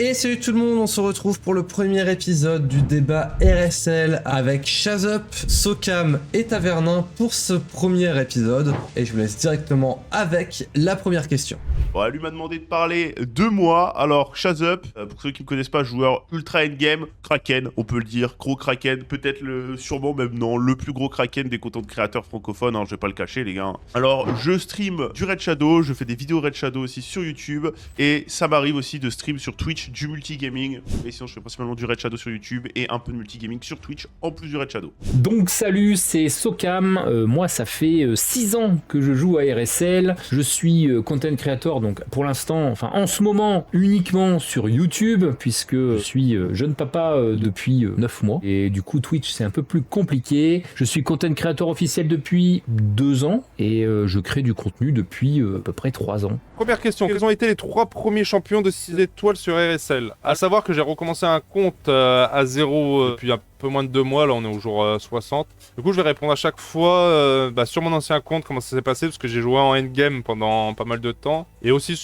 Et salut tout le monde, on se retrouve pour le premier épisode du débat RSL avec Shazup, Socam et Tavernin pour ce premier épisode. Et je vous laisse directement avec la première question. Bon, elle lui m'a demandé de parler de moi. Alors, Shazup, pour ceux qui ne me connaissent pas, joueur ultra endgame, Kraken, on peut le dire, gros Kraken, peut-être sûrement même non, le plus gros Kraken des contenus créateurs francophones, hein, je vais pas le cacher les gars. Alors, je stream du Red Shadow, je fais des vidéos Red Shadow aussi sur YouTube, et ça m'arrive aussi de stream sur Twitch du multigaming. Mais sinon, je fais principalement du Red Shadow sur YouTube et un peu de multigaming sur Twitch en plus du Red Shadow. Donc salut, c'est Socam. Moi, ça fait 6 ans que je joue à RSL. Je suis content creator, donc pour l'instant, enfin en ce moment, uniquement sur YouTube, puisque je suis jeune papa depuis 9 mois. Et du coup, Twitch, c'est un peu plus compliqué. Je suis content creator officiel depuis 2 ans et je crée du contenu depuis à peu près 3 ans. Première question, quels ont été les 3 premiers champions de 6 étoiles sur RSL? À savoir que j'ai recommencé un compte à zéro depuis un peu moins de 2 mois, là on est au jour 60. Du coup je vais répondre à chaque fois sur mon ancien compte comment ça s'est passé, parce que j'ai joué en endgame pendant pas mal de temps. Et aussi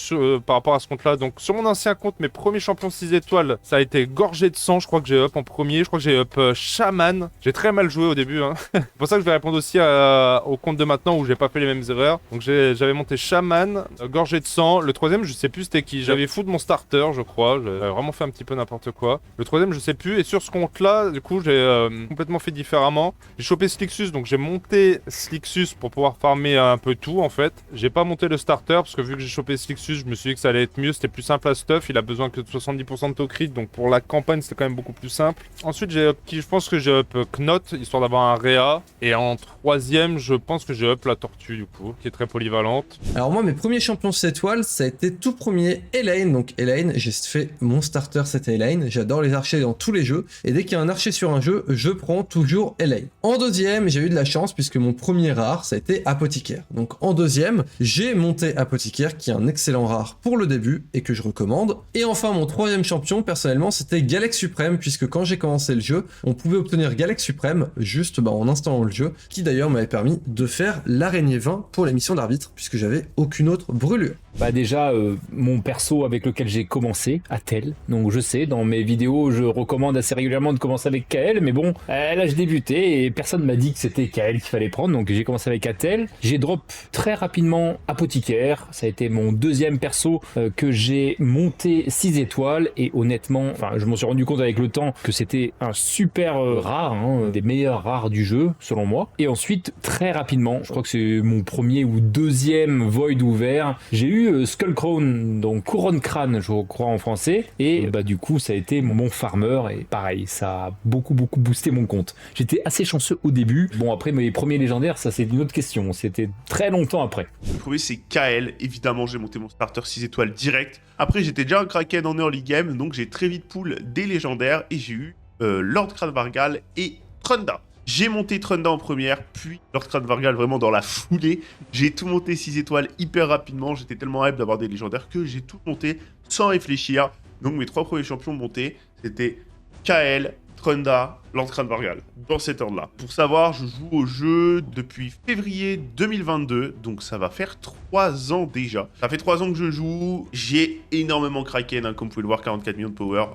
par rapport à ce compte là, donc sur mon ancien compte, mes premiers champions 6 étoiles, ça a été Gorgé de sang, je crois que j'ai up en premier, je crois que j'ai up Shaman. J'ai très mal joué au début, hein. C'est pour ça que je vais répondre aussi au compte de maintenant où j'ai pas fait les mêmes erreurs. Donc j'avais monté Shaman, Gorgé de sang, le troisième je sais plus c'était qui, j'avais foot mon starter je crois, j'avais vraiment fait un petit peu n'importe quoi. Le troisième je sais plus, et sur ce compte là du coup j'ai complètement fait différemment. J'ai chopé Slixus, donc j'ai monté Slixus pour pouvoir farmer un peu tout en fait. J'ai pas monté le starter parce que vu que j'ai chopé Slixus, je me suis dit que ça allait être mieux, c'était plus simple à stuff, il a besoin que de 70% de taux crit, donc pour la campagne c'était quand même beaucoup plus simple. Ensuite j'ai up je pense que j'ai up Knot, histoire d'avoir un Réa, et en troisième je pense que j'ai up la Tortue du coup, qui est très polyvalente. Alors moi, mes premiers champions 7 étoiles, ça a été tout premier Elaine. Donc Elaine, j'ai fait mon starter, c'était Elaine. J'adore les archers dans tous les jeux. Et dès qu'il y a un archer sur un jeu, je prends toujours Elaine. En deuxième, j'ai eu de la chance puisque mon premier rare, ça a été Apothicaire. Donc en deuxième, j'ai monté Apothicaire, qui est un excellent rare pour le début et que je recommande. Et enfin, mon troisième champion, personnellement, c'était Galex Suprême, puisque quand j'ai commencé le jeu, on pouvait obtenir Galex Suprême juste en installant le jeu, qui d'ailleurs m'avait permis de faire l'araignée 20 pour les missions d'arbitre, puisque j'avais aucune autre brûlure. Bah déjà, mon perso avec lequel j'ai commencé, Atel. Donc je sais, dans mes vidéos, je recommande assez régulièrement de commencer avec Kael, mais bon, là j'ai débuté et personne m'a dit que c'était Kael qu'il fallait prendre, donc j'ai commencé avec Atel. J'ai drop très rapidement Apothicaire, ça a été mon deuxième perso que j'ai monté 6 étoiles, et honnêtement, enfin je m'en suis rendu compte avec le temps que c'était un super rare, des meilleurs rares du jeu, selon moi. Et ensuite, très rapidement, je crois que c'est mon premier ou deuxième Void ouvert, j'ai eu Skullcrown, donc couronne crâne je crois en français, et du coup ça a été mon farmer, et pareil ça a beaucoup boosté mon compte. J'étais assez chanceux au début, bon après mes premiers légendaires ça c'est une autre question, c'était très longtemps après. Le premier c'est Kael, évidemment j'ai monté mon starter 6 étoiles direct. Après j'étais déjà un Kraken en early game, donc j'ai très vite pull des légendaires et j'ai eu Lord Kranvargal et Trunda. J'ai monté Trunda en première, puis Lord Kranvargal vraiment dans la foulée. J'ai tout monté 6 étoiles hyper rapidement. J'étais tellement hype d'avoir des légendaires que j'ai tout monté sans réfléchir. Donc mes 3 premiers champions montés, c'était Kael, Trunda, Lord Kranvargal, dans cet ordre-là. Pour savoir, je joue au jeu depuis février 2022, donc ça va faire 3 ans déjà. Ça fait 3 ans que je joue, j'ai énormément Kraken, comme vous pouvez le voir, 44 millions de power.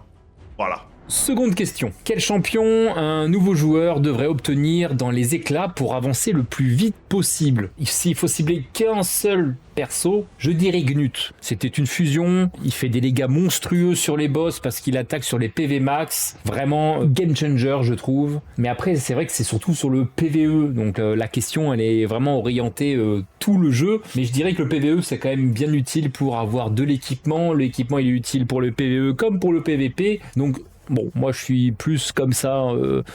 Voilà. Seconde question. Quel champion un nouveau joueur devrait obtenir dans les éclats pour avancer le plus vite possible? S'il faut cibler qu'un seul perso, je dirais Gnut. C'était une fusion, il fait des dégâts monstrueux sur les boss parce qu'il attaque sur les PV max. Vraiment game changer je trouve. Mais après c'est vrai que c'est surtout sur le PVE, donc la question elle est vraiment orientée tout le jeu. Mais je dirais que le PVE c'est quand même bien utile pour avoir de l'équipement. L'équipement il est utile pour le PVE comme pour le PVP. Donc bon, moi je suis plus comme ça,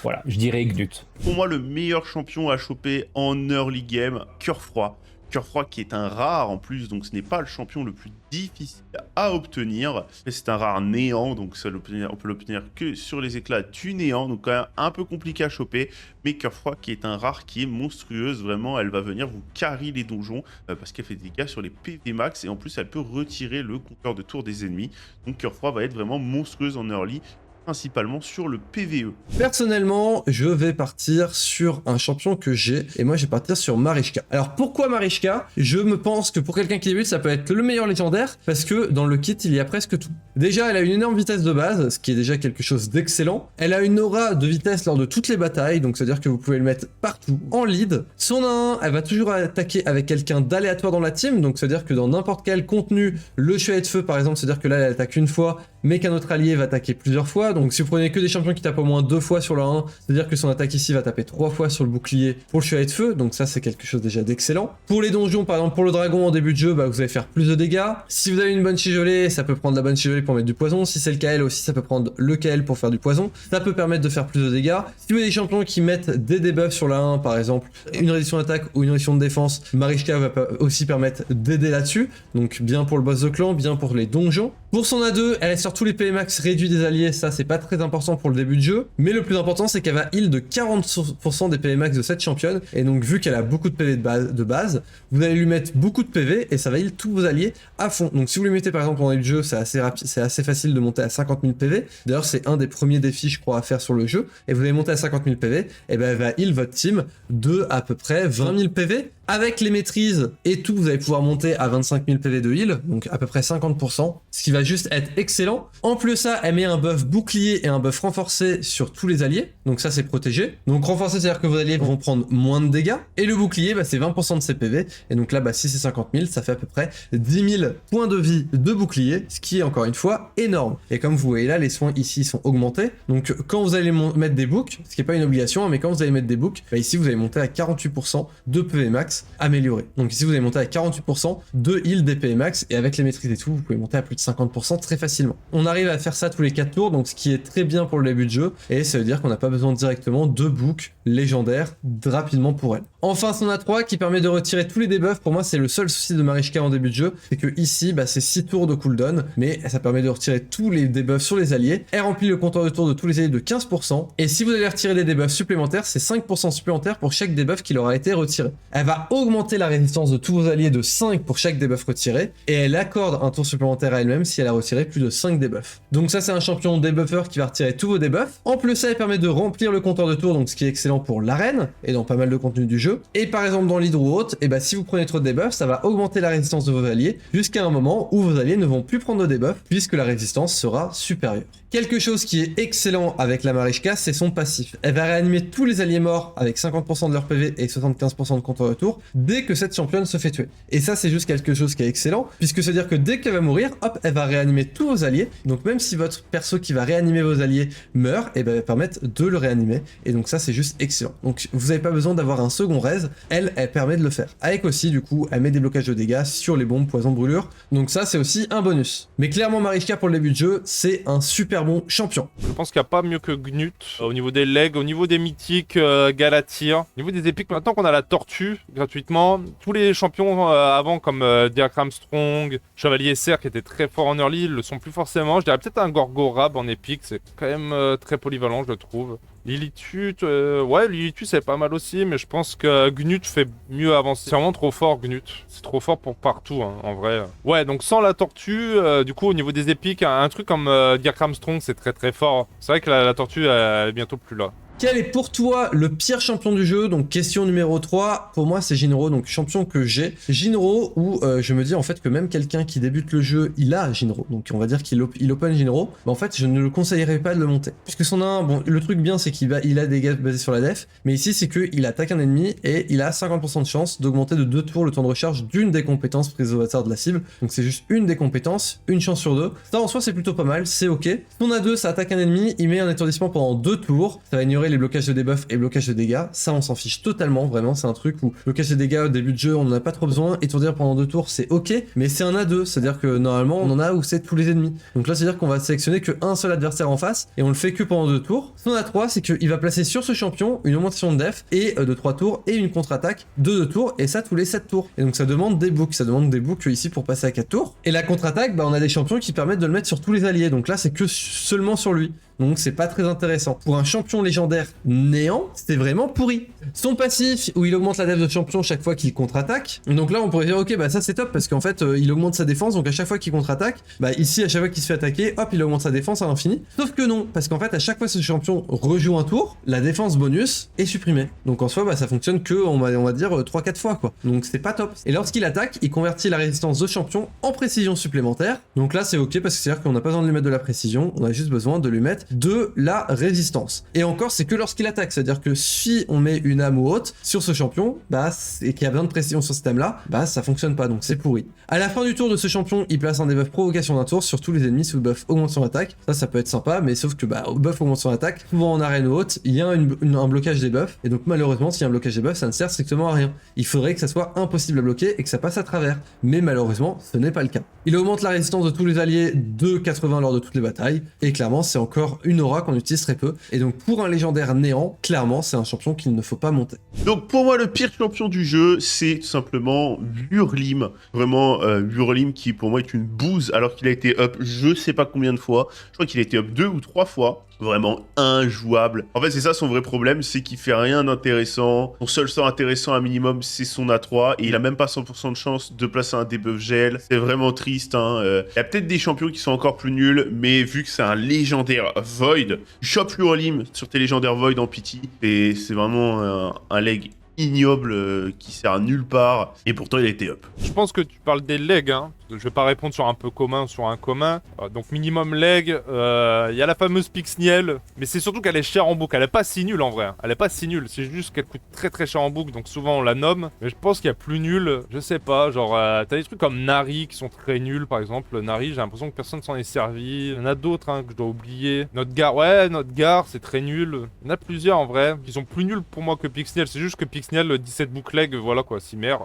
voilà, je dirais Gnut. Pour moi, le meilleur champion à choper en early game, Cœur Froid. Cœur Froid qui est un rare en plus, donc ce n'est pas le champion le plus difficile à obtenir. C'est un rare néant, donc ça, on peut l'obtenir que sur les éclats du néant, donc quand même un peu compliqué à choper. Mais Cœur Froid qui est un rare qui est monstrueuse, vraiment elle va venir vous carry les donjons parce qu'elle fait des dégâts sur les PV max et en plus elle peut retirer le compteur de tour des ennemis. Donc Cœur Froid va être vraiment monstrueuse en early. principalement sur le PvE. Personnellement, je vais partir sur un champion que j'ai, et moi je vais partir sur Mariška. Alors pourquoi Mariška? Je me pense que pour quelqu'un qui débute, ça peut être le meilleur légendaire, parce que dans le kit, il y a presque tout. Déjà, elle a une énorme vitesse de base, ce qui est déjà quelque chose d'excellent. Elle a une aura de vitesse lors de toutes les batailles, donc c'est-à-dire que vous pouvez le mettre partout en lead. Son 1-1, elle va toujours attaquer avec quelqu'un d'aléatoire dans la team, donc c'est-à-dire que dans n'importe quel contenu, le chevalier de feu par exemple, c'est-à-dire que là elle attaque une fois, mais qu'un autre allié va attaquer plusieurs fois. Donc si vous prenez que des champions qui tapent au moins 2 fois sur le 1, c'est-à-dire que son attaque ici va taper 3 fois sur le bouclier pour le chevalier de feu, donc ça c'est quelque chose déjà d'excellent. Pour les donjons, par exemple pour le dragon en début de jeu, bah, vous allez faire plus de dégâts. Si vous avez une bonne chigelée, ça peut prendre la bonne chigelée pour mettre du poison. Si c'est le KL aussi, ça peut prendre le KL pour faire du poison. Ça peut permettre de faire plus de dégâts. Si vous avez des champions qui mettent des debuffs sur la 1, par exemple, une réduction d'attaque ou une réduction de défense, Mariška va aussi permettre d'aider là-dessus. Donc bien pour le boss de clan, bien pour les donjons. Pour son A2, elle est sur tous les PV max réduits des alliés, ça c'est pas très important pour le début de jeu, mais le plus important c'est qu'elle va heal de 40% des PV max de cette championne, et donc vu qu'elle a beaucoup de PV de base, vous allez lui mettre beaucoup de PV et ça va heal tous vos alliés à fond. Donc si vous lui mettez par exemple en début de jeu, c'est assez rapide, c'est assez facile de monter à 50 000 PV, d'ailleurs c'est un des premiers défis je crois à faire sur le jeu, et vous allez monter à 50 000 PV, et ben elle va heal votre team de à peu près 20 000 PV. Avec les maîtrises et tout, vous allez pouvoir monter à 25 000 PV de heal, donc à peu près 50%, ce qui va juste être excellent. En plus de ça, elle met un buff bouclier et un buff renforcé sur tous les alliés, donc ça c'est protégé. Donc renforcé, c'est-à-dire que vos alliés vont prendre moins de dégâts, et le bouclier, bah, c'est 20% de ses PV, et donc là, bah, si c'est 50 000, ça fait à peu près 10 000 points de vie de bouclier, ce qui est encore une fois énorme. Et comme vous voyez là, les soins ici sont augmentés, donc quand vous allez mettre des books, ce qui n'est pas une obligation, mais quand vous allez mettre des books, bah, ici vous allez monter à 48% de PV max amélioré. Donc ici vous allez monter à 48% de heal des PV max, et avec les maîtrises et tout, vous pouvez monter à plus de 50% très facilement. On arrive à faire ça tous les 4 tours, donc ce qui est très bien pour le début de jeu, et ça veut dire qu'on n'a pas besoin directement de books légendaires rapidement pour elle. Enfin son A3 qui permet de retirer tous les debuffs, pour moi c'est le seul souci de Mariška en début de jeu, c'est que ici bah, c'est 6 tours de cooldown, mais ça permet de retirer tous les debuffs sur les alliés. Elle remplit le compteur de tour de tous les alliés de 15%, et si vous allez retirer des debuffs supplémentaires, c'est 5% supplémentaires pour chaque debuff qui leur a été retiré. Elle va augmenter la résistance de tous vos alliés de 5 pour chaque debuff retiré, et elle accorde un tour supplémentaire à elle-même si elle a retiré plus de 5 debuffs. Donc ça c'est un champion debuffer qui va retirer tous vos debuffs. En plus ça, elle permet de remplir le compteur de tour, donc ce qui est excellent pour l'arène et dans pas mal de contenu du jeu. Et par exemple dans l'hydro haute, et bah si vous prenez trop de debuffs, ça va augmenter la résistance de vos alliés jusqu'à un moment où vos alliés ne vont plus prendre de debuffs puisque la résistance sera supérieure. Quelque chose qui est excellent avec la Mariška, c'est son passif. Elle va réanimer tous les alliés morts avec 50% de leur PV et 75% de compteur de tour dès que cette championne se fait tuer. Et ça c'est juste quelque chose qui est excellent, puisque c'est à dire que dès qu'elle va mourir, hop, elle va réanimer tous vos alliés. Donc même si votre perso qui va réanimer vos alliés meurt, et ben elle va permettre de le réanimer. Et donc ça c'est juste excellent. Donc vous n'avez pas besoin d'avoir un second raise, elle permet de le faire. Avec aussi du coup, elle met des blocages de dégâts sur les bombes poison brûlure. Donc ça c'est aussi un bonus. Mais clairement Mariška pour le début de jeu, c'est un super bon champion. Je pense qu'il n'y a pas mieux que Gnut au niveau des legs, au niveau des mythiques, Galatir, au niveau des épiques. Maintenant qu'on a la tortue gratuitement, tous les champions avant comme Dirk Armstrong, Chevalier Serre qui était très fort en early, le sont plus forcément. Je dirais peut-être un Gorgorab en épique, c'est quand même très polyvalent je le trouve. Lilithut, ouais Lilithut c'est pas mal aussi, mais je pense que Gnut fait mieux avancer. C'est vraiment trop fort Gnut, c'est trop fort pour partout hein, en vrai. Ouais donc sans la tortue, du coup au niveau des épiques, un truc comme Dirk Armstrong c'est très fort. C'est vrai que la tortue elle est bientôt plus là. Quel est pour toi le pire champion du jeu? Donc question numéro 3, pour moi c'est Jinro, donc champion que j'ai. Jinro où je me dis en fait que même quelqu'un qui débute le jeu, il a Jinro. Donc on va dire qu'il open Jinro. Mais en fait je ne le conseillerais pas de le monter. Puisque son 1, bon le truc bien c'est qu'il a des dégâts basés sur la def. Mais ici c'est qu'il attaque un ennemi et il a 50% de chance d'augmenter de 2 tours le temps de recharge d'une des compétences prises au hasard de la cible. Donc c'est juste une des compétences, une chance sur 2. Ça en soi c'est plutôt pas mal, c'est ok. Son A2 ça attaque un ennemi, il met un étourdissement pendant 2 tours. Ça va ignorer les blocages de debuff et blocages de dégâts, ça on s'en fiche totalement, vraiment c'est un truc où blocage de dégâts au début de jeu on n'en a pas trop besoin, étourdir pendant 2 tours c'est ok, mais c'est un A2, c'est à dire que normalement on en a où c'est tous les ennemis, donc là c'est à dire qu'on va sélectionner qu'un seul adversaire en face et on le fait que pendant 2 tours. Son A3 c'est qu'il va placer sur ce champion une augmentation de def et de 3 tours et une contre-attaque de 2 tours, et ça tous les 7 tours, et donc ça demande des books, ici pour passer à 4 tours, et la contre-attaque bah on a des champions qui permettent de le mettre sur tous les alliés, donc là c'est que seulement sur lui. donc c'est pas très intéressant. Pour un champion légendaire néant, c'est vraiment pourri. Son passif, où il augmente la def de champion chaque fois qu'il contre-attaque, donc là on pourrait dire ok bah ça c'est top parce qu'en fait il augmente sa défense, donc à chaque fois qu'il contre-attaque, bah ici à chaque fois qu'il se fait attaquer, hop il augmente sa défense à l'infini. Sauf que non, parce qu'en fait à chaque fois ce champion rejoue un tour, la défense bonus est supprimée. Donc en soi bah ça fonctionne que on va dire 3-4 fois quoi. Donc c'est pas top. Et lorsqu'il attaque, il convertit la résistance de champion en précision supplémentaire. Donc là c'est ok parce que c'est-à-dire qu'on n'a pas besoin de lui mettre de la précision, on a juste besoin de lui mettre de la résistance. Et encore c'est que lorsqu'il attaque, c'est-à-dire que si on met une âme ou haute sur ce champion, bah et qu'il y a besoin de précision sur cette âme là, bah ça fonctionne pas, donc c'est pourri. À la fin du tour de ce champion, il place un debuff provocation d'un tour sur tous les ennemis sous le buff augmente son attaque. Ça peut être sympa, mais sauf que bah au buff augmente son attaque, souvent en arène haute, il y a un blocage des buffs, et donc malheureusement s'il y a un blocage des buffs, ça ne sert strictement à rien. Il faudrait que ça soit impossible à bloquer et que ça passe à travers, mais malheureusement ce n'est pas le cas. Il augmente la résistance de tous les alliés de 80 lors de toutes les batailles, et clairement c'est encore une aura qu'on utilise très peu, et donc pour un légendaire néant, clairement c'est un champion qu'il ne faut pas monter. Donc pour moi le pire champion du jeu c'est tout simplement Hurlim. Vraiment Hurlim qui pour moi est une bouse alors qu'il a été up je sais pas combien de fois. Je crois qu'il a été up 2 ou 3 fois. Vraiment injouable. En fait c'est ça son vrai problème, c'est qu'il fait rien d'intéressant. Son seul sort intéressant à minimum c'est son A3 et il a même pas 100% de chance de placer un debuff gel. C'est vraiment triste hein. Il y a peut-être des champions qui sont encore plus nuls, mais vu que c'est un légendaire Void, chope Hurlim sur tes légendaires Void en pity et c'est vraiment un leg ignoble qui sert à nulle part et pourtant il a été up. Je pense que tu parles des legs, hein. Je vais pas répondre sur un peu commun, sur un commun. Donc minimum leg, il y a la fameuse Pixniel, mais c'est surtout qu'elle est chère en boucle. Elle est pas si nulle en vrai. Elle est pas si nulle, c'est juste qu'elle coûte très très cher en boucle, donc souvent on la nomme. Mais je pense qu'il y a plus nul, je sais pas, genre t'as des trucs comme Nari qui sont très nuls par exemple. Nari, j'ai l'impression que personne s'en est servi. Il y en a d'autres hein, que je dois oublier. Notre gare c'est très nul. Il y en a plusieurs en vrai qui sont plus nuls pour moi que Pixniel. C'est juste que Pixniel 17 boucle leg, voilà quoi, si merde.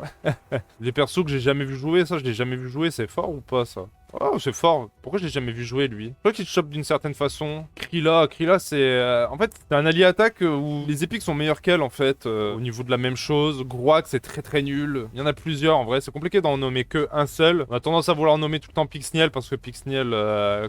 Les persos que j'ai jamais vu jouer, ça je l'ai jamais vu jouer. C'est fort ou pas ça? Oh, c'est fort. Pourquoi je l'ai jamais vu jouer, lui? Je crois qu'il te chope d'une certaine façon. Krilla, c'est... en fait, c'est un allié attaque où les épiques sont meilleurs qu'elle, en fait, au niveau de la même chose. Groak, c'est très très nul. Il y en a plusieurs, en vrai. C'est compliqué d'en nommer que un seul. On a tendance à vouloir nommer tout le temps Pixniel parce que Pixniel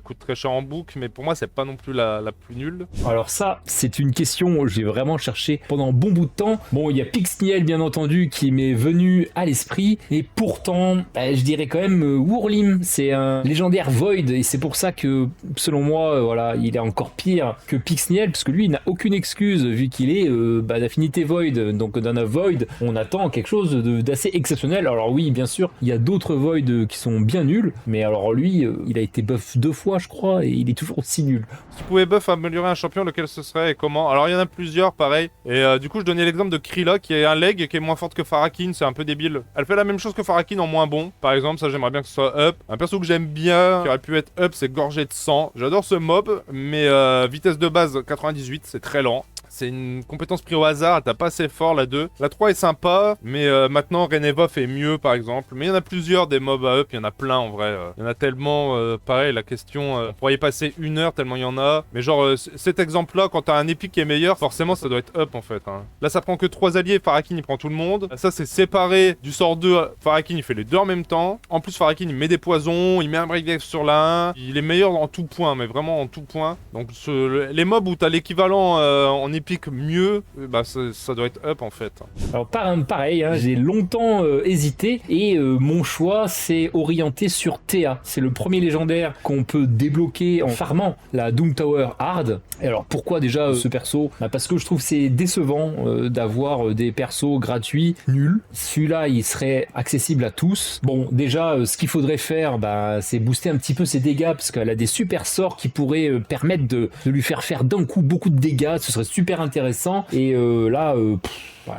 coûte très cher en boucle, mais pour moi, c'est pas non plus la plus nulle. Alors ça, c'est une question que j'ai vraiment cherché pendant un bon bout de temps. Bon, il y a Pixniel, bien entendu, qui m'est venu à l'esprit. Et pourtant, je dirais quand même Hurlim. C'est un légendaire Void et c'est pour ça que selon moi voilà il est encore pire que Pixniel parce que lui il n'a aucune excuse vu qu'il est d'affinité Void, donc d'un Void on attend quelque chose d'assez exceptionnel. Alors oui bien sûr il y a d'autres Void qui sont bien nuls mais alors lui il a été buff 2 fois je crois et il est toujours aussi nul. Si tu pouvais buff améliorer un champion, lequel ce serait et comment? Alors il y en a plusieurs pareil et du coup je donnais l'exemple de Krilla qui est un leg qui est moins forte que Farakin, c'est un peu débile. Elle fait la même chose que Farakin en moins bon par exemple, ça j'aimerais bien que ce soit up. Un perso que j'aime bien, qui aurait pu être up, c'est Gorgé de sang. J'adore ce mob, mais vitesse de base 98, c'est très lent. C'est une compétence prise au hasard, t'as pas assez fort la 2. La 3 est sympa, mais maintenant Renevov est mieux par exemple. Mais il y en a plusieurs des mobs à up, il y en a plein en vrai. Il y en a tellement, pareil, la question, on pourrait y passer 1 heure tellement il y en a. Mais genre, cet exemple-là, quand t'as un épique qui est meilleur, forcément ça doit être up en fait. Hein. Là ça prend que 3 alliés, Farakin il prend tout le monde. Ça c'est séparé du sort 2, Farakin il fait les 2 en même temps. En plus Farakin il met des poisons, il met un break dex sur la 1. Il est meilleur en tout point, mais vraiment en tout point. Donc les mobs où t'as l'équivalent en épique mieux, bah ça doit être up en fait. Alors pareil, hein, j'ai longtemps hésité et mon choix s'est orienté sur Théa. C'est le premier légendaire qu'on peut débloquer en farmant la Doom Tower Hard. Et alors pourquoi déjà ce perso? Parce que je trouve c'est décevant d'avoir des persos gratuits nuls. Celui-là il serait accessible à tous. Bon déjà ce qu'il faudrait faire c'est booster un petit peu ses dégâts parce qu'elle a des super sorts qui pourraient permettre de lui faire d'un coup beaucoup de dégâts. Ce serait super intéressant et là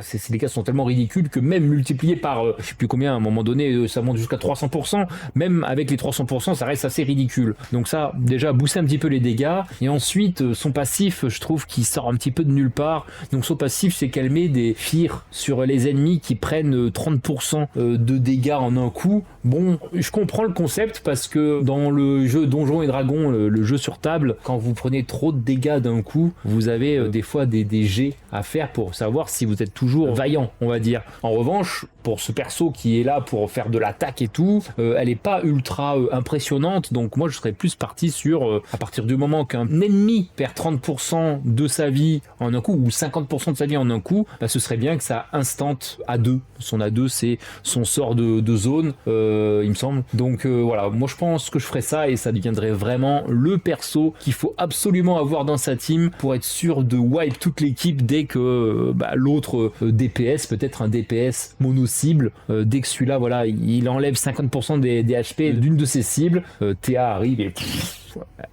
ces dégâts sont tellement ridicules que même multiplié par je sais plus combien à un moment donné ça monte jusqu'à 300%, même avec les 300% ça reste assez ridicule. Donc ça déjà booster un petit peu les dégâts et ensuite son passif je trouve qu'il sort un petit peu de nulle part. Donc son passif c'est qu'elle met des fears sur les ennemis qui prennent 30% de dégâts en un coup. Bon, je comprends le concept parce que dans le jeu Donjons et Dragons, le jeu sur table, quand vous prenez trop de dégâts d'un coup, vous avez des fois des jets à faire pour savoir si vous êtes toujours vaillant, on va dire. En revanche, pour ce perso qui est là pour faire de l'attaque et tout, elle est pas ultra impressionnante, donc moi je serais plus parti sur à partir du moment qu'un ennemi perd 30% de sa vie en un coup ou 50% de sa vie en un coup, bah, ce serait bien que ça instante A2. Son A2 c'est son sort de zone, il me semble. Donc voilà, moi je pense que je ferais ça et ça deviendrait vraiment le perso qu'il faut absolument avoir dans sa team pour être sûr de wipe toute l'équipe dès que l'autre DPS, peut-être un DPS mono-cible, dès que celui-là voilà, il enlève 50% des HP d'une de ses cibles, Théa arrive et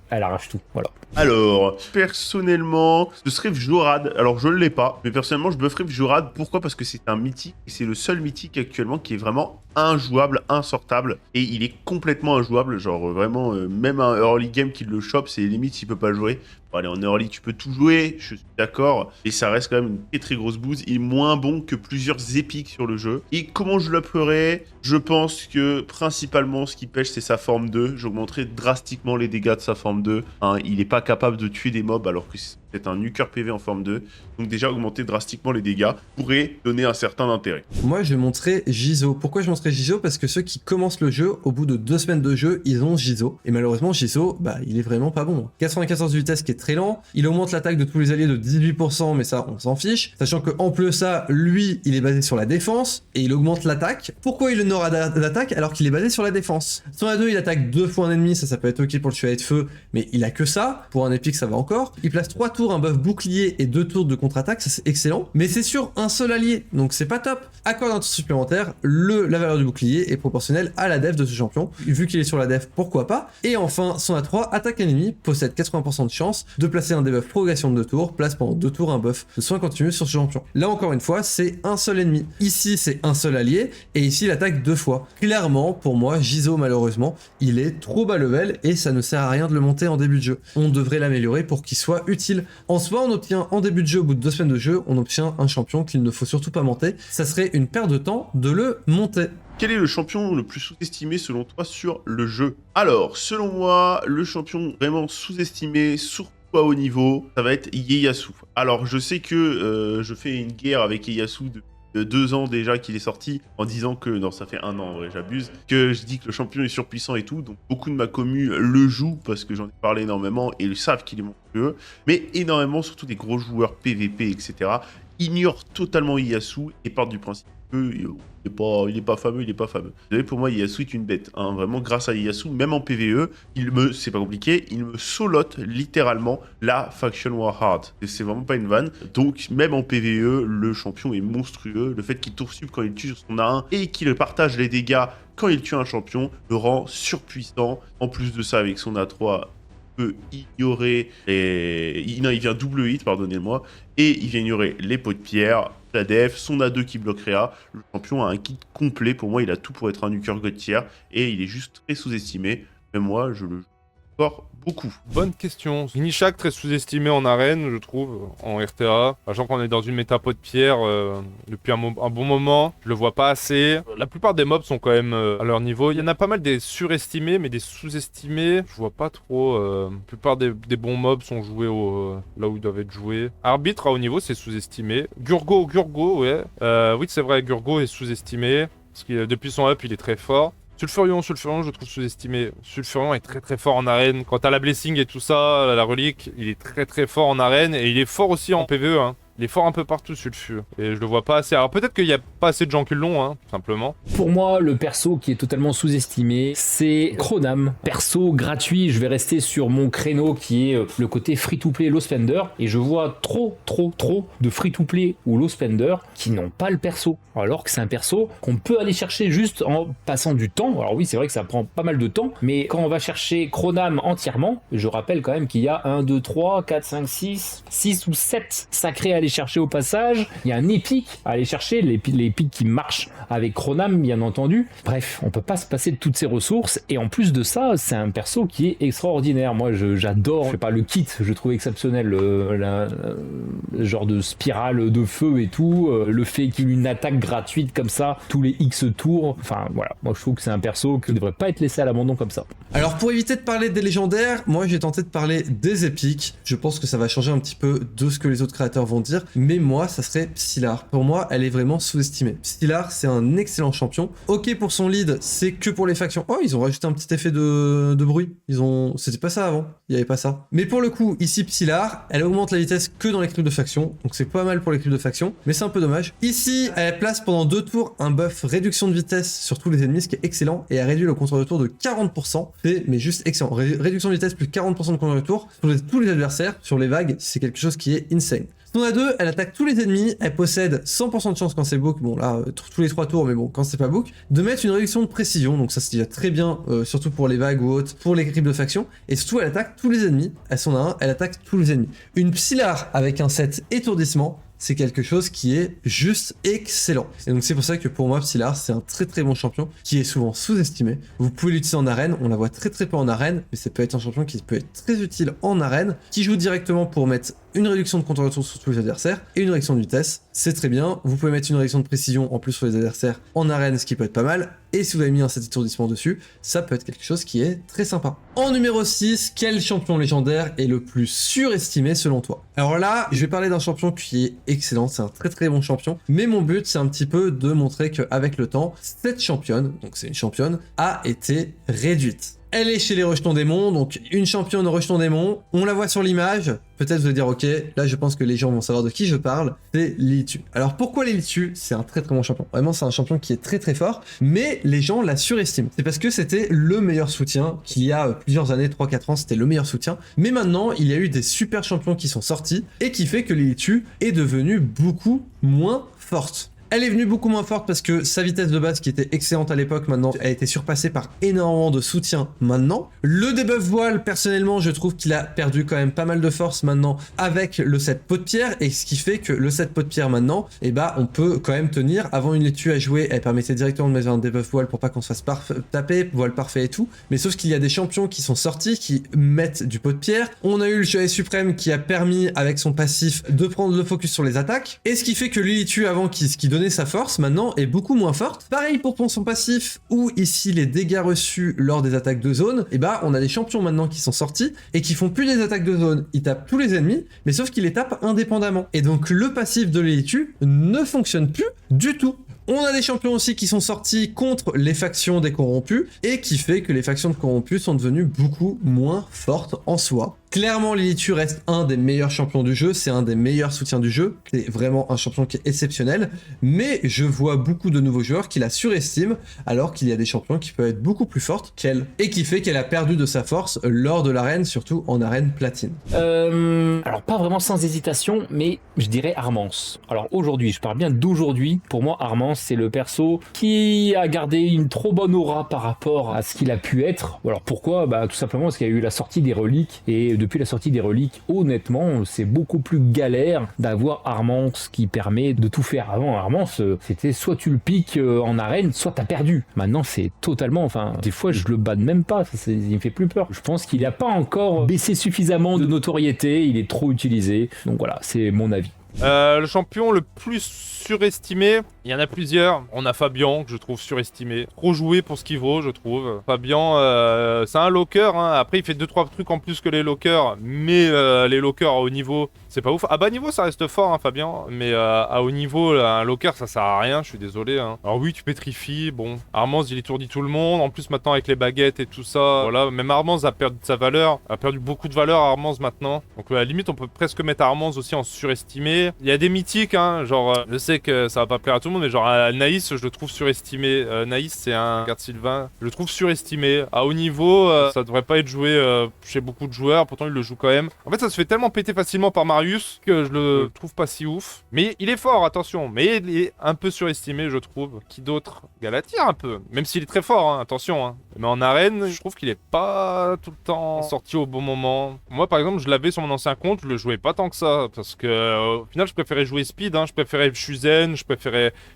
elle arrache tout, voilà. Alors, personnellement, ce serait Vjorad. Alors, je ne l'ai pas, mais personnellement, je bufferais Vjorad. Pourquoi ? Parce que c'est un mythique, et c'est le seul mythique actuellement qui est vraiment injouable, insortable, et il est complètement injouable. Genre, vraiment, même un early game qui le chope, c'est limite s'il peut pas jouer. Bon, allez, en early, tu peux tout jouer, je suis d'accord, et ça reste quand même une très très grosse bouse. Il est moins bon que plusieurs épiques sur le jeu. Et comment je l'upperais ? Je pense que, principalement, ce qui pêche, c'est sa forme 2. J'augmenterai drastiquement les dégâts de sa forme 2. Hein, il n'est pas capable de tuer des mobs alors que c'est un nuker PV en forme 2. Donc déjà augmenter drastiquement les dégâts pourrait donner un certain intérêt. Moi je montrais Jizo. Pourquoi je montrais Jizo ? Parce que ceux qui commencent le jeu, au bout de 2 semaines de jeu, ils ont Jizo. Et malheureusement Jizo, il est vraiment pas bon. 94 de vitesse qui est très lent. Il augmente l'attaque de tous les alliés de 18%, mais ça on s'en fiche. Sachant qu'en plus ça, lui il est basé sur la défense et il augmente l'attaque. Pourquoi il n'aura d'attaque alors qu'il est basé sur la défense ? Son A2 il attaque 2 fois un ennemi, ça peut être ok pour le tuer de feu, mais il a que ça. Pour un épique ça va encore. Il place 3 tours, un buff bouclier et 2 tours de contre-attaque, ça c'est excellent. Mais c'est sur un seul allié, donc c'est pas top. Accorde un tour supplémentaire, la valeur du bouclier est proportionnelle à la def de ce champion. Vu qu'il est sur la def, pourquoi pas. Et enfin, son A3, attaque un ennemi, possède 80% de chance de placer un debuff progression de 2 tours, place pendant 2 tours un buff de soin continu sur ce champion. Là encore une fois, c'est un seul ennemi. Ici, c'est un seul allié, et ici, il attaque 2 fois. Clairement, pour moi, Jizo, malheureusement, il est trop bas level, et ça ne sert à rien de le monter en début de jeu. On devrait l'améliorer pour qu'il soit utile. En soi, on obtient en début de jeu, au bout de 2 semaines de jeu, on obtient un champion qu'il ne faut surtout pas monter. Ça serait une perte de temps de le monter. Quel est le champion le plus sous-estimé selon toi sur le jeu ? Alors, selon moi, le champion vraiment sous-estimé, surtout à haut niveau, ça va être Ieyasu. Alors, je sais que je fais une guerre avec Ieyasu de 2 ans déjà qu'il est sorti, en disant que, non ça fait 1 an en vrai, j'abuse, que je dis que le champion est surpuissant et tout, donc beaucoup de ma commu le jouent parce que j'en ai parlé énormément et ils savent qu'il est monstrueux, mais énormément, surtout des gros joueurs PVP, etc., ignorent totalement Ieyasu et partent du principe il est pas fameux. Vous savez, pour moi, Ieyasu est une bête. Hein. Vraiment, grâce à Ieyasu, même en PvE, c'est pas compliqué, il me solote littéralement la Faction War Hard. Et c'est vraiment pas une vanne. Donc, même en PvE, le champion est monstrueux. Le fait qu'il tour sub quand il tue sur son A1 et qu'il partage les dégâts quand il tue un champion le rend surpuissant. En plus de ça, avec son A3, peut ignorer il vient double hit, pardonnez-moi, et il vient ignorer les pots de pierre, la def, son A2 qui bloque Réa. Le champion a un kit complet, pour moi il a tout pour être un nuker god tier, et il est juste très sous-estimé. Même moi je le joue encore beaucoup. Bonne question. Inishak très sous-estimé en arène, je trouve, en RTA. Sachant qu'on est dans une méta pot de pierre depuis un bon moment. Je le vois pas assez. La plupart des mobs sont quand même à leur niveau. Il y en a pas mal des surestimés, mais des sous-estimés, je vois pas trop. La plupart des bons mobs sont joués là où ils doivent être joués. Arbitre à haut niveau, c'est sous-estimé. Gurgo, ouais. Oui, c'est vrai, Gurgo est sous-estimé. Parce que depuis son up, il est très fort. Sulfurion, je trouve sous-estimé. Sulfurion est très très fort en arène. Quand t'as la blessing et tout ça, la relique, il est très très fort en arène. Et il est fort aussi en PvE, hein. Il est fort un peu partout, Sulfur. Et je le vois pas assez. Alors peut-être qu'il y a pas assez de gens qui l'ont, hein, tout simplement. Pour moi, le perso qui est totalement sous-estimé, c'est Chronam. Perso gratuit, je vais rester sur mon créneau qui est le côté free-to-play low spender. Et je vois trop de free-to-play ou low spender qui n'ont pas le perso. Alors que c'est un perso qu'on peut aller chercher juste en passant du temps. Alors oui, c'est vrai que ça prend pas mal de temps. Mais quand on va chercher Chronam entièrement, je rappelle quand même qu'il y a 1, 2, 3, 4, 5, 6 ou 7 sacrés alliés aller chercher au passage. Il y a un épique à aller chercher, l'épique qui marche avec Chronam, bien entendu. Bref, on peut pas se passer de toutes ces ressources. Et en plus de ça, c'est un perso qui est extraordinaire. Moi, j'adore, je sais pas, le kit, je trouve exceptionnel. Le genre de spirale de feu et tout. Le fait qu'il ait une attaque gratuite comme ça, tous les X tours. Enfin, voilà. Moi, je trouve que c'est un perso qui ne devrait pas être laissé à l'abandon comme ça. Alors pour éviter de parler des légendaires, moi j'ai tenté de parler des épiques. Je pense que ça va changer un petit peu de ce que les autres créateurs vont dire, mais moi ça serait Psylar. Pour moi elle est vraiment sous-estimée. Psylar c'est un excellent champion. Ok pour son lead, c'est que pour les factions. Oh ils ont rajouté un petit effet de bruit. C'était pas ça avant, il y avait pas ça. Mais pour le coup ici Psylar, elle augmente la vitesse que dans les clips de faction, donc c'est pas mal pour les clips de faction, mais c'est un peu dommage. Ici elle place pendant 2 tours un buff réduction de vitesse sur tous les ennemis, ce qui est excellent, et elle réduit le compteur de tour de 40%. Mais juste excellent. Réduction de vitesse plus 40% de compteur de tour sur tous les adversaires, sur les vagues, c'est quelque chose qui est insane. Son A2, elle attaque tous les ennemis, elle possède 100% de chance quand c'est book, bon là, tous les 3 tours, mais bon, quand c'est pas book, de mettre une réduction de précision, donc ça c'est déjà très bien, surtout pour les vagues ou autres, pour les creeps de faction, et surtout elle attaque tous les ennemis, elle son A1, elle attaque tous les ennemis. Une Psylar avec un set étourdissement, c'est quelque chose qui est juste excellent. Et donc c'est pour ça que pour moi Psylar c'est un très très bon champion qui est souvent sous-estimé. Vous pouvez l'utiliser en arène, on la voit très très peu en arène, mais ça peut être un champion qui peut être très utile en arène, qui joue directement pour mettre une réduction de compteur de tour sur tous les adversaires et une réduction de vitesse, c'est très bien. Vous pouvez mettre une réduction de précision en plus sur les adversaires en arène, ce qui peut être pas mal, et si vous avez mis un set étourdissement dessus, ça peut être quelque chose qui est très sympa. En numéro 6, quel champion légendaire est le plus surestimé selon toi? Alors là, je vais parler d'un champion qui est excellent, c'est un très très bon champion, mais mon but c'est un petit peu de montrer qu'avec le temps, cette championne, donc c'est une championne, a été réduite. Elle est chez les rejetons démons, donc une championne rejeton démons. On la voit sur l'image. Peut-être vous allez dire, ok, là je pense que les gens vont savoir de qui je parle. C'est Lilitu. Alors pourquoi Lilitu? C'est un très très bon champion. Vraiment, c'est un champion qui est très très fort, mais les gens la surestiment. C'est parce que c'était le meilleur soutien qu'il y a plusieurs années, 3-4 ans, c'était le meilleur soutien. Mais maintenant, il y a eu des super champions qui sont sortis et qui fait que Lilitu est devenue beaucoup moins forte. Elle est venue beaucoup moins forte parce que sa vitesse de base qui était excellente à l'époque, maintenant a été surpassée par énormément de soutien maintenant. Le debuff voile, personnellement, je trouve qu'il a perdu quand même pas mal de force maintenant avec le set pot de pierre, et ce qui fait que le set pot de pierre maintenant, eh ben, on peut quand même tenir. Avant une laitue à jouer, elle permettait directement de mettre un debuff voile pour pas qu'on se fasse taper, voile parfait et tout. Mais sauf qu'il y a des champions qui sont sortis qui mettent du pot de pierre. On a eu le Chevalier Suprême qui a permis avec son passif de prendre le focus sur les attaques, et ce qui fait que Lilitu avant qui donnait sa force maintenant est beaucoup moins forte. Pareil pour son passif ou ici les dégâts reçus lors des attaques de zone, et bah on a des champions maintenant qui sont sortis et qui font plus des attaques de zone, ils tapent tous les ennemis, mais sauf qu'ils les tapent indépendamment. Et donc le passif de Lilitu ne fonctionne plus du tout. On a des champions aussi qui sont sortis contre les factions des corrompus et qui fait que les factions de corrompus sont devenues beaucoup moins fortes en soi. Clairement, Lilitu reste un des meilleurs champions du jeu, c'est un des meilleurs soutiens du jeu, c'est vraiment un champion qui est exceptionnel, mais je vois beaucoup de nouveaux joueurs qui la surestiment, alors qu'il y a des champions qui peuvent être beaucoup plus fortes qu'elle, et qui fait qu'elle a perdu de sa force lors de l'arène, surtout en arène platine. Alors pas vraiment sans hésitation, mais je dirais Armance. Alors aujourd'hui, je parle bien d'aujourd'hui, pour moi Armance c'est le perso qui a gardé une trop bonne aura par rapport à ce qu'il a pu être. Alors pourquoi? Bah tout simplement parce qu'il y a eu la sortie des reliques, et depuis la sortie des reliques, honnêtement, c'est beaucoup plus galère d'avoir Armance qui permet de tout faire. Avant, Armance, c'était soit tu le piques en arène, soit t'as perdu. Maintenant, c'est totalement, enfin, des fois, je le banne même pas, il me fait plus peur. Je pense qu'il n'a pas encore baissé suffisamment de notoriété, il est trop utilisé. Donc voilà, c'est mon avis. Le champion le plus surestimé, il y en a plusieurs. On a Fabian, que je trouve surestimé. Trop joué pour ce qu'il vaut, je trouve. Fabian, c'est un locker, hein. Après, il fait 2-3 trucs en plus que les lockers, mais les lockers à haut niveau, c'est pas ouf. À bas niveau, ça reste fort, hein, Fabian, mais à haut niveau, un locker, ça sert à rien, je suis désolé. Hein. Alors oui, tu pétrifies, bon. Armance, il étourdit tout le monde. En plus, maintenant, avec les baguettes et tout ça, voilà. Même Armance a perdu de sa valeur, a perdu beaucoup de valeur, Armance, maintenant. Donc, à la limite, on peut presque mettre Armance aussi en surestimé. Il y a des mythiques, hein, genre, je sais que ça va pas plaire à tout le monde, mais genre Naïs, je le trouve surestimé. Naïs, c'est un garde Sylvain, je le trouve surestimé. À haut niveau, ça devrait pas être joué chez beaucoup de joueurs, pourtant il le joue quand même. En fait, ça se fait tellement péter facilement par Mario Darius, que je le trouve pas si ouf. Mais il est fort, attention. Mais il est un peu surestimé, je trouve. Qui d'autre? Galatir, un peu. Même s'il est très fort, hein, attention. Hein. Mais en arène, je trouve qu'il est pas tout le temps sorti au bon moment. Moi, par exemple, je l'avais sur mon ancien compte, je le jouais pas tant que ça. Parce que, au final, je préférais jouer Speed. Hein, je préférais Shuzen.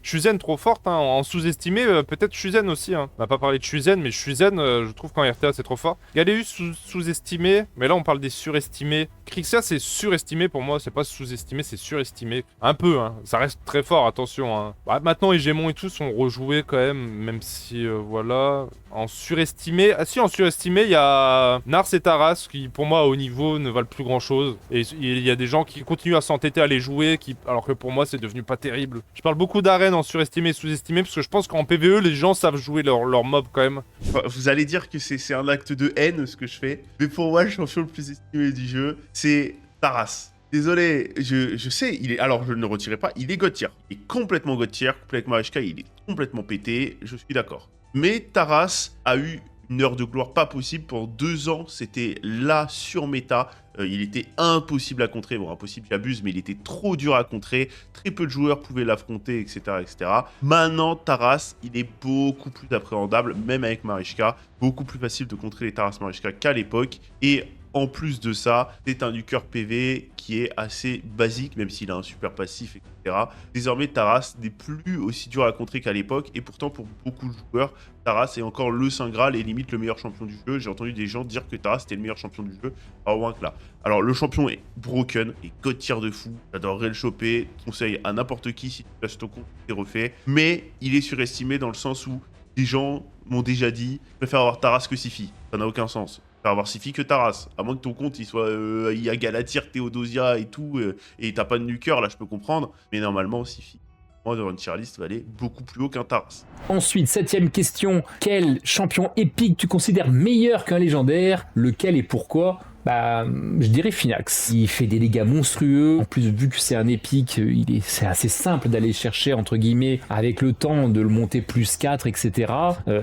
Shuzen trop forte, hein, en sous-estimé. Peut-être Shuzen aussi. Hein. On n'a pas parlé de Shuzen, mais Shuzen, je trouve qu'en RTA, c'est trop fort. Galeus sous-estimé. Mais là, on parle des surestimés. Krixia, c'est surestimé pour moi. C'est pas sous-estimé, c'est surestimé. Un peu, hein. Ça reste très fort, attention. Hein. Bah, maintenant, Hegemon et tout sont rejoués quand même si, voilà... En surestimé... Ah si, en surestimé, il y a Nars et Taras qui, pour moi, au niveau, ne valent plus grand-chose. Et il y a des gens qui continuent à s'entêter à les jouer, alors que pour moi, c'est devenu pas terrible. Je parle beaucoup d'arènes en surestimé et sous-estimé, parce que je pense qu'en PvE, les gens savent jouer leur mob quand même. Vous allez dire que c'est un acte de haine, ce que je fais. Mais pour moi, le champion le plus estimé du jeu, c'est Taras. Désolé, je sais, alors je ne le retirerai pas, il est God tier. Il est complètement God tier, couplé avec Marischka, il est complètement pété, je suis d'accord. Mais Taras a eu une heure de gloire pas possible. Pendant 2 ans, c'était la surméta. Il était impossible à contrer. Bon, impossible, j'abuse, mais il était trop dur à contrer. Très peu de joueurs pouvaient l'affronter, etc., etc. Maintenant, Taras, il est beaucoup plus appréhendable, même avec Marischka. Beaucoup plus facile de contrer les Taras Marischka qu'à l'époque. Et en plus de ça, c'est un nuker PV qui est assez basique, même s'il a un super passif, etc. Désormais, Taras n'est plus aussi dur à contrer qu'à l'époque, et pourtant, pour beaucoup de joueurs, Taras est encore le Saint Graal et limite le meilleur champion du jeu. J'ai entendu des gens dire que Taras était le meilleur champion du jeu, pas moins que là. Alors, le champion est broken et God tier de fou. J'adorerais le choper. Conseil à n'importe qui si tu places ton compte, c'est refait. Mais il est surestimé dans le sens où des gens m'ont déjà dit « Je préfère avoir Taras que Sifi ». Ça n'a aucun sens. Avoir Sifi que Taras, à moins que ton compte il soit il y a Galatir, Théodosia et tout, et t'as pas de nuker, là je peux comprendre, mais normalement Sifi, moi dans une tier list va aller beaucoup plus haut qu'un Taras. Ensuite, 7ème question, quel champion épique tu considères meilleur qu'un légendaire? Lequel et pourquoi? Bah, je dirais Finax. Il fait des dégâts monstrueux. En plus, vu que c'est un épique, c'est assez simple d'aller chercher, entre guillemets, avec le temps, de le monter plus 4, etc.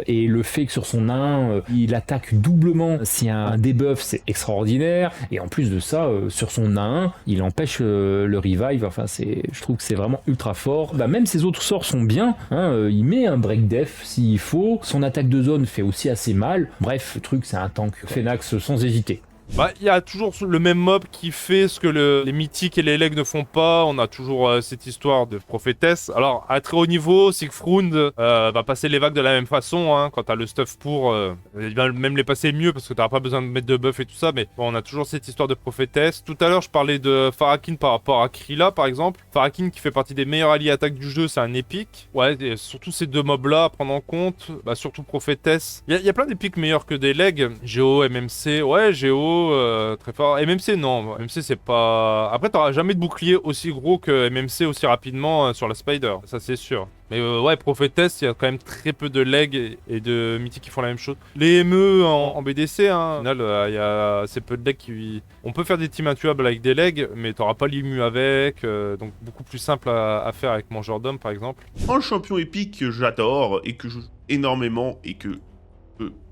Et le fait que sur son 1, il attaque doublement s'il y a un debuff, c'est extraordinaire. Et en plus de ça, sur son 1, il empêche le revive. Enfin, je trouve que c'est vraiment ultra fort. Bah, même ses autres sorts sont bien. Hein, il met un break def s'il faut. Son attaque de zone fait aussi assez mal. Bref, le truc, c'est un tank Fenax sans hésiter. Bah, il y a toujours le même mob qui fait ce que les mythiques et les legs ne font pas. On a toujours cette histoire de prophétesse. Alors, à très haut niveau, Sigfrund va passer les vagues de la même façon. Hein, quand t'as le stuff pour, il va même les passer mieux parce que t'auras pas besoin de mettre de buff et tout ça. Mais bon, on a toujours cette histoire de prophétesse. Tout à l'heure, je parlais de Farakin par rapport à Krilla, par exemple. Farakin qui fait partie des meilleurs alliés attaque du jeu, c'est un épique. Ouais, et surtout ces deux mobs-là à prendre en compte. Bah, surtout prophétesse. Il y a plein d'épiques meilleurs que des legs. Géo, MMC, ouais, Géo. Très fort. MMC, non. MMC, c'est pas... Après, t'auras jamais de bouclier aussi gros que MMC aussi rapidement sur la Spider. Ça, c'est sûr. Mais ouais, Prophétesse, il y a quand même très peu de legs et de mythiques qui font la même chose. Les ME en BDC, hein, au final, il y a assez peu de legs qui... On peut faire des teams intuables avec des legs, mais t'auras pas l'immu avec. Donc, beaucoup plus simple à faire avec Mangeur-d'Homme, par exemple. Un champion épique que j'adore et que je joue énormément et que...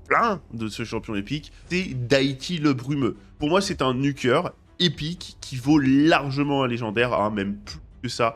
plein de ce champion épique, c'est Daiti le Brumeux. Pour moi, c'est un nuker épique qui vaut largement un légendaire, hein, même plus que ça.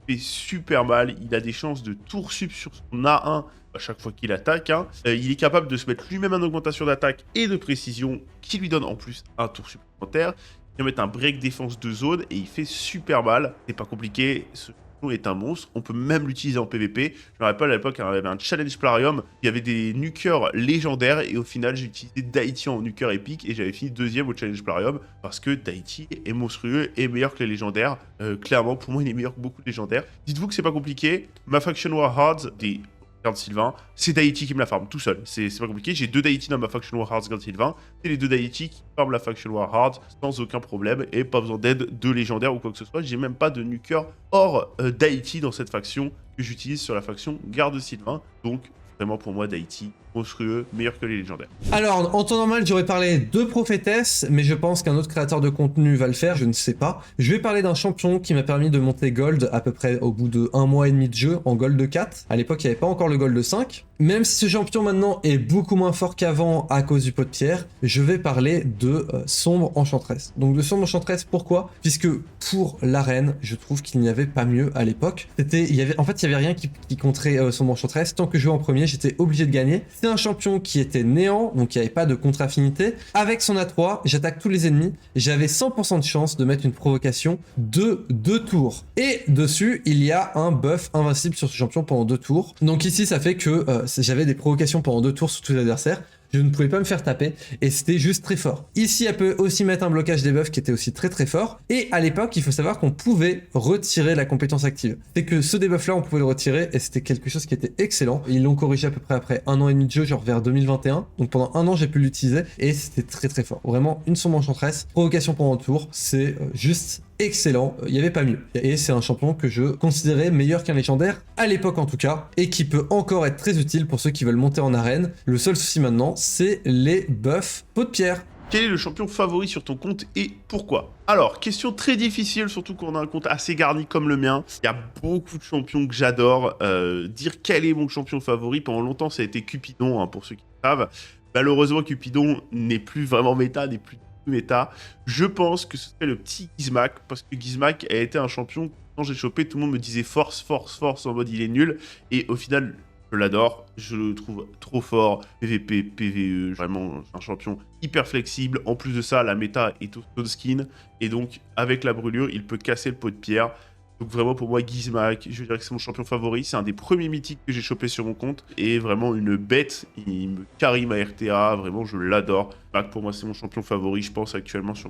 Il fait super mal, il a des chances de tour sup sur son A1 à chaque fois qu'il attaque. Hein. Il est capable de se mettre lui-même en augmentation d'attaque et de précision qui lui donne en plus un tour supplémentaire. Il va mettre un break défense de zone et il fait super mal. C'est pas compliqué, ce est un monstre, on peut même l'utiliser en PvP. Je me rappelle à l'époque, il y avait un challenge Plarium, il y avait des nukers légendaires et au final j'ai utilisé Daiti en nuker épique et j'avais fini 2e au challenge Plarium parce que Daiti est monstrueux et meilleur que les légendaires. Clairement, pour moi, il est meilleur que beaucoup de légendaires. Dites-vous que c'est pas compliqué, ma faction Warhards, des Garde Sylvain, c'est Daiti qui me la farm tout seul. C'est pas compliqué, j'ai 2 Daiti dans ma faction Warhards Garde Sylvain, c'est les 2 Daiti qui farment la faction Warhards sans aucun problème et pas besoin d'aide de légendaire ou quoi que ce soit. J'ai même pas de nuker hors Daiti dans cette faction que j'utilise sur la faction Garde Sylvain. Donc vraiment pour moi Daiti monstrueux, meilleur que les légendaires. Alors, en temps normal, j'aurais parlé de prophétesse, mais je pense qu'un autre créateur de contenu va le faire, je ne sais pas. Je vais parler d'un champion qui m'a permis de monter Gold à peu près au bout de 1 mois et demi de jeu en Gold 4. À l'époque, il n'y avait pas encore le Gold 5. Même si ce champion maintenant est beaucoup moins fort qu'avant à cause du pot de pierre, je vais parler de Sombre Enchantress. Donc de Sombre Enchantress, pourquoi? Puisque pour l'arène, je trouve qu'il n'y avait pas mieux à l'époque. Il y avait rien qui contrait Sombre Enchantress. Tant que je jouais en premier, j'étais obligé de gagner. C'est un champion qui était néant, donc il n'y avait pas de contre-affinité. Avec son A3, j'attaque tous les ennemis. J'avais 100% de chance de mettre une provocation de 2 tours. Et dessus, il y a un buff invincible sur ce champion pendant 2 tours. Donc ici, ça fait que j'avais des provocations pendant 2 tours sur tous les adversaires. Je ne pouvais pas me faire taper et c'était juste très fort. Ici, elle peut aussi mettre un blocage des buffs qui était aussi très très fort. Et à l'époque, il faut savoir qu'on pouvait retirer la compétence active. C'est que ce debuff là, on pouvait le retirer et c'était quelque chose qui était excellent. Ils l'ont corrigé à peu près après 1 an et demi de jeu, genre vers 2021. Donc pendant 1 an, j'ai pu l'utiliser et c'était très très fort. Vraiment, une Sombre Enchantress, provocation pendant le tour, c'est juste excellent, il n'y avait pas mieux. Et c'est un champion que je considérais meilleur qu'un légendaire, à l'époque en tout cas, et qui peut encore être très utile pour ceux qui veulent monter en arène. Le seul souci maintenant, c'est les buffs pot de pierre. Quel est le champion favori sur ton compte et pourquoi? Alors, question très difficile, surtout quand on a un compte assez garni comme le mien. Il y a beaucoup de champions que j'adore. Dire quel est mon champion favori, pendant longtemps ça a été Cupidon, hein, pour ceux qui savent. Malheureusement, Cupidon n'est plus vraiment méta, n'est plus méta. Je pense que ce serait le petit Gizmak, parce que Gizmak a été un champion, quand j'ai chopé, tout le monde me disait force, en mode il est nul, et au final, je l'adore, je le trouve trop fort, PVP, PVE, vraiment un champion hyper flexible. En plus de ça, la méta est au stone skin, et donc avec la brûlure, il peut casser le pot de pierre. Donc vraiment pour moi, Gizmak, je dirais que c'est mon champion favori. C'est un des premiers mythiques que j'ai chopé sur mon compte. Et vraiment une bête, il me carry ma RTA, vraiment je l'adore. Gizmak pour moi c'est mon champion favori, je pense actuellement sur...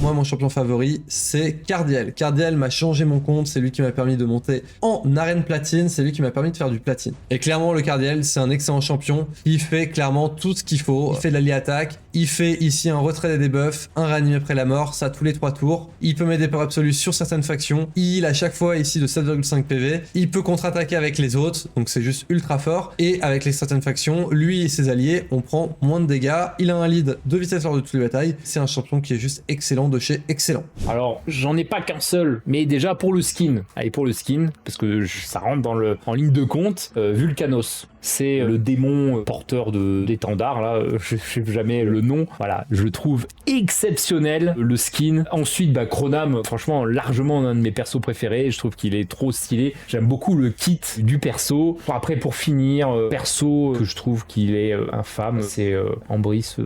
Moi, mon champion favori, c'est Cardiel. Cardiel m'a changé mon compte, c'est lui qui m'a permis de monter en arène platine, c'est lui qui m'a permis de faire du platine. Et clairement, le Cardiel, c'est un excellent champion. Il fait clairement tout ce qu'il faut. Il fait de l'allié attaque, il fait ici un retrait des debuffs, un réanimé après la mort, ça tous les 3 tours. Il peut mettre des peurs absolus sur certaines factions. Il a chaque fois ici de 7,5 PV. Il peut contre-attaquer avec les autres, donc c'est juste ultra fort. Et avec les certaines factions, lui et ses alliés, on prend moins de dégâts. Il a un lead de vitesse lors de toutes les batailles. C'est un champion qui est juste excellent de chez excellent. Alors, j'en ai pas qu'un seul, mais déjà pour le skin. Allez, pour le skin, parce que ça rentre en ligne de compte, Vulcanos. C'est le démon porteur d'étendard, là, je sais jamais le nom. Voilà, je le trouve exceptionnel, le skin. Ensuite, Chronam, franchement, largement un de mes persos préférés. Je trouve qu'il est trop stylé. J'aime beaucoup le kit du perso. Après, pour finir, perso que je trouve qu'il est infâme, c'est Ambris.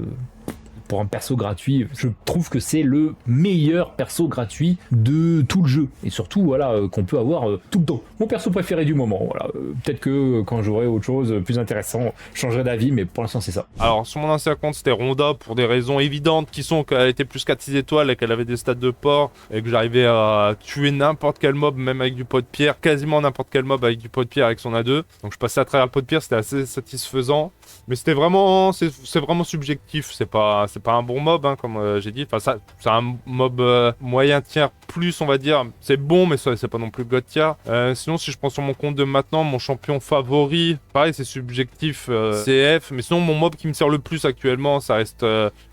Pour un perso gratuit, je trouve que c'est le meilleur perso gratuit de tout le jeu. Et surtout, voilà, qu'on peut avoir tout le temps. Mon perso préféré du moment, voilà. Peut-être que quand j'aurai autre chose plus intéressant, je changerai d'avis, mais pour l'instant, c'est ça. Alors, sur mon ancien compte, c'était Ronda pour des raisons évidentes qui sont qu'elle était plus 4-6 étoiles et qu'elle avait des stats de port et que j'arrivais à tuer n'importe quel mob, même avec du pot de pierre, quasiment n'importe quel mob avec du pot de pierre avec son A2. Donc, je passais à travers le pot de pierre, c'était assez satisfaisant. Mais c'était vraiment, c'est vraiment subjectif. C'est pas un bon mob, hein, comme j'ai dit. Enfin, ça, c'est un mob moyen tiers plus, on va dire. C'est bon, mais c'est pas non plus god tier. Sinon, si je prends sur mon compte de maintenant, mon champion favori, pareil, c'est subjectif, CF. Mais sinon, mon mob qui me sert le plus actuellement, ça reste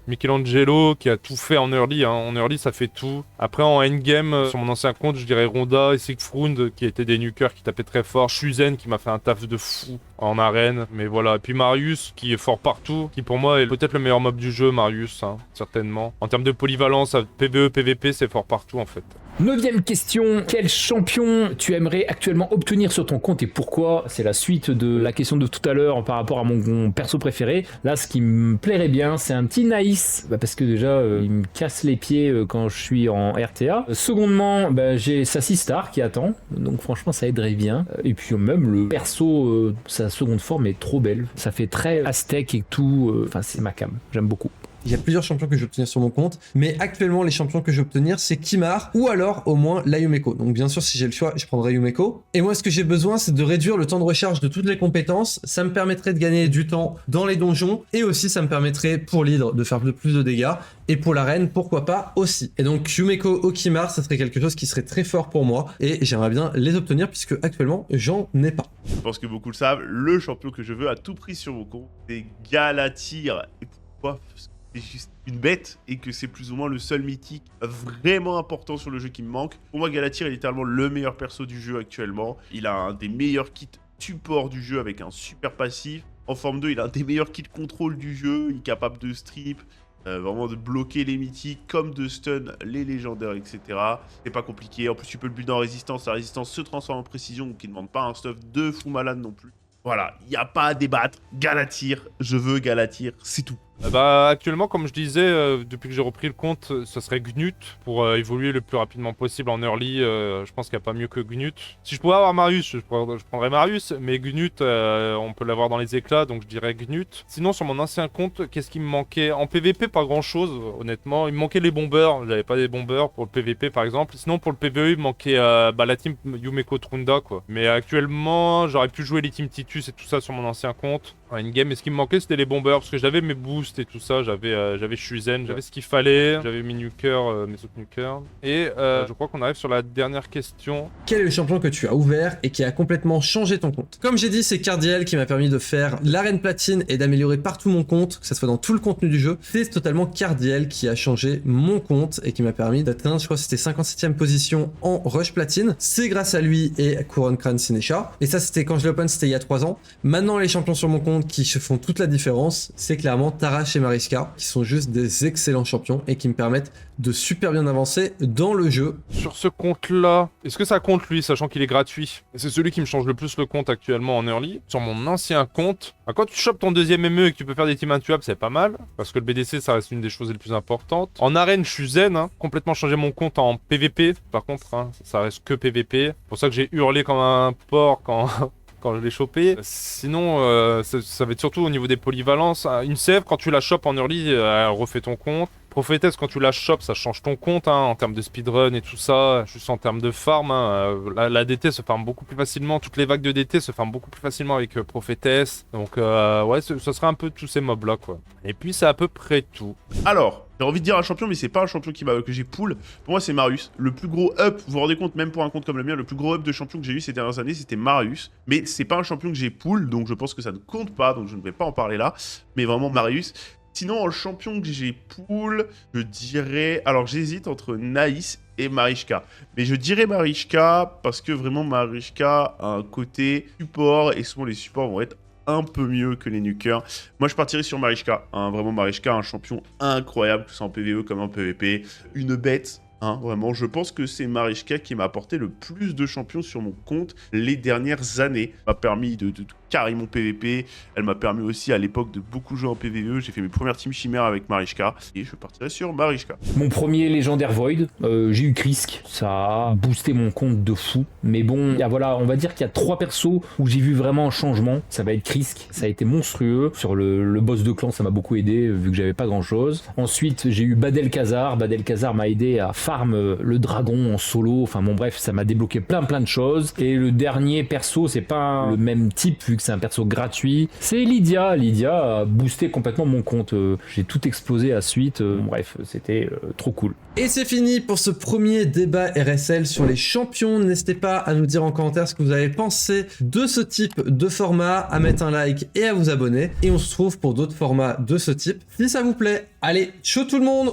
Michelangelo, qui a tout fait en early. Hein. En early, ça fait tout. Après, en endgame, sur mon ancien compte, je dirais Ronda et Siegfried, qui étaient des nukers qui tapaient très fort. Shuzen, qui m'a fait un taf de fou en arène. Mais voilà. Et puis Marius, qui est fort partout, qui pour moi est peut-être le meilleur mob du jeu, Marius, hein, certainement. En termes de polyvalence, PvE, PvP, c'est fort partout, en fait. 9e question, quel champion tu aimerais actuellement obtenir sur ton compte et pourquoi? C'est la suite de la question de tout à l'heure par rapport à mon perso préféré. Là, ce qui me plairait bien, c'est un petit Naïs, parce que déjà, il me casse les pieds quand je suis en RTA. Secondement, j'ai sa Star qui attend, donc franchement, ça aiderait bien. Et puis même, le perso, sa seconde forme est trop belle. Ça fait très aztèque et tout, enfin, c'est ma cam, j'aime beaucoup. Il y a plusieurs champions que je vais obtenir sur mon compte, mais actuellement les champions que je vais obtenir c'est Kimar ou alors au moins la Yumeko. Donc bien sûr si j'ai le choix je prendrai Yumeko. Et moi ce que j'ai besoin c'est de réduire le temps de recharge de toutes les compétences. Ça me permettrait de gagner du temps dans les donjons et aussi ça me permettrait pour l'hydre de faire plus de dégâts et pour l'arène pourquoi pas aussi. Et donc Yumeko ou Kimar ça serait quelque chose qui serait très fort pour moi et j'aimerais bien les obtenir puisque actuellement j'en ai pas. Je pense que beaucoup le savent, le champion que je veux à tout prix sur mon compte, c'est Galatyr. Et pourquoi ? Parce que c'est juste une bête et que c'est plus ou moins le seul mythique vraiment important sur le jeu qui me manque. Pour moi, Galatyr est littéralement le meilleur perso du jeu actuellement. Il a un des meilleurs kits support du jeu avec un super passif. En forme 2, il a un des meilleurs kits contrôle du jeu. Il est capable de strip, vraiment de bloquer les mythiques, comme de stun les légendaires, etc. C'est pas compliqué. En plus, tu peux le build en résistance. La résistance se transforme en précision, donc il ne demande pas un stuff de fou malade non plus. Voilà, il n'y a pas à débattre. Galatyr, je veux Galatyr, c'est tout. Bah actuellement, comme je disais, depuis que j'ai repris le compte, ce serait Gnut pour évoluer le plus rapidement possible en early. Je pense qu'il n'y a pas mieux que Gnut. Si je pouvais avoir Marius, je prendrais Marius, mais Gnut, on peut l'avoir dans les éclats, donc je dirais Gnut. Sinon, sur mon ancien compte, qu'est-ce qui me manquait? En PVP, pas grand-chose, honnêtement. Il me manquait les bombers, j'avais pas des bombers pour le PVP par exemple. Sinon, pour le PVE, il me manquait la team Yumeko Trunda, quoi. Mais actuellement, j'aurais pu jouer les teams Titus et tout ça sur mon ancien compte. In-game, mais ce qui me manquait, c'était les bombers, parce que j'avais mes boosts et tout ça, j'avais Shuzen, j'avais ce qu'il fallait, j'avais mes nukers, mes autres nukers. Et je crois qu'on arrive sur la dernière question. Quel est le champion que tu as ouvert et qui a complètement changé ton compte? Comme j'ai dit, c'est Cardiel qui m'a permis de faire l'arène platine et d'améliorer partout mon compte, que ce soit dans tout le contenu du jeu. C'est totalement Cardiel qui a changé mon compte et qui m'a permis d'atteindre, je crois que c'était 57e position en rush platine. C'est grâce à lui et à Couronne Crâne Sinesha. Et ça, c'était quand je l'ai open, c'était il y a 3 ans. Maintenant, les champions sur mon compte qui se font toute la différence, c'est clairement Tarash et Mariska, qui sont juste des excellents champions et qui me permettent de super bien avancer dans le jeu. Sur ce compte-là, est-ce que ça compte lui, sachant qu'il est gratuit? C'est celui qui me change le plus le compte actuellement en early. Sur mon ancien compte, quand tu chopes ton deuxième ME et que tu peux faire des teams intuables, c'est pas mal, parce que le BDC, ça reste une des choses les plus importantes. En arène, je suis zen, complètement changé mon compte en PVP, par contre, ça reste que PVP. C'est pour ça que j'ai hurlé comme un porc quand je l'ai chopé. Sinon, ça va être surtout au niveau des polyvalences. Une sève, quand tu la chopes en early, elle refait ton compte. Prophétesse, quand tu la chopes, ça change ton compte en termes de speedrun et tout ça, juste en termes de farm. La DT se farm beaucoup plus facilement, toutes les vagues de DT se farment beaucoup plus facilement avec Prophétesse. Donc ouais, ce serait un peu tous ces mobs là quoi. Et puis c'est à peu près tout. Alors, j'ai envie de dire un champion, mais c'est pas un champion que j'ai pull. Pour moi, c'est Marius. Le plus gros up, vous vous rendez compte, même pour un compte comme le mien, le plus gros up de champion que j'ai eu ces dernières années, c'était Marius. Mais c'est pas un champion que j'ai pull, donc je pense que ça ne compte pas, donc je ne vais pas en parler là. Mais vraiment Marius. Sinon, en champion que j'ai pull, je dirais... Alors, j'hésite entre Naïs et Mariska. Mais je dirais Mariska parce que vraiment, Mariska a un côté support et souvent les supports vont être un peu mieux que les nukers. Moi, je partirais sur Mariska. Vraiment, Mariska, un champion incroyable, que ce soit en PvE comme en PvP. Une bête. Vraiment, je pense que c'est Mariska qui m'a apporté le plus de champions sur mon compte les dernières années. Elle m'a permis de carry mon PVP. Elle m'a permis aussi à l'époque de beaucoup jouer en PvE. J'ai fait mes premières teams chimères avec Mariska. Et je partirai sur Mariska. Mon premier légendaire Void, j'ai eu Krisk. Ça a boosté mon compte de fou. Mais bon, voilà, on va dire qu'il y a 3 persos où j'ai vu vraiment un changement. Ça va être Krisk. Ça a été monstrueux. Sur le boss de clan, ça m'a beaucoup aidé vu que j'avais pas grand chose. Ensuite, j'ai eu Badelkhazar. Badelkhazar m'a aidé à farm le dragon en solo. Enfin bon, bref, ça m'a débloqué plein de choses. Et le dernier perso, c'est pas le même type vu que c'est un perso gratuit. C'est Lydia. Lydia a boosté complètement mon compte. J'ai tout explosé à suite. Bref, c'était trop cool. Et c'est fini pour ce premier débat RSL sur les champions. N'hésitez pas à nous dire en commentaire ce que vous avez pensé de ce type de format, à mettre un like et à vous abonner. Et on se retrouve pour d'autres formats de ce type. Si ça vous plaît, allez, ciao tout le monde!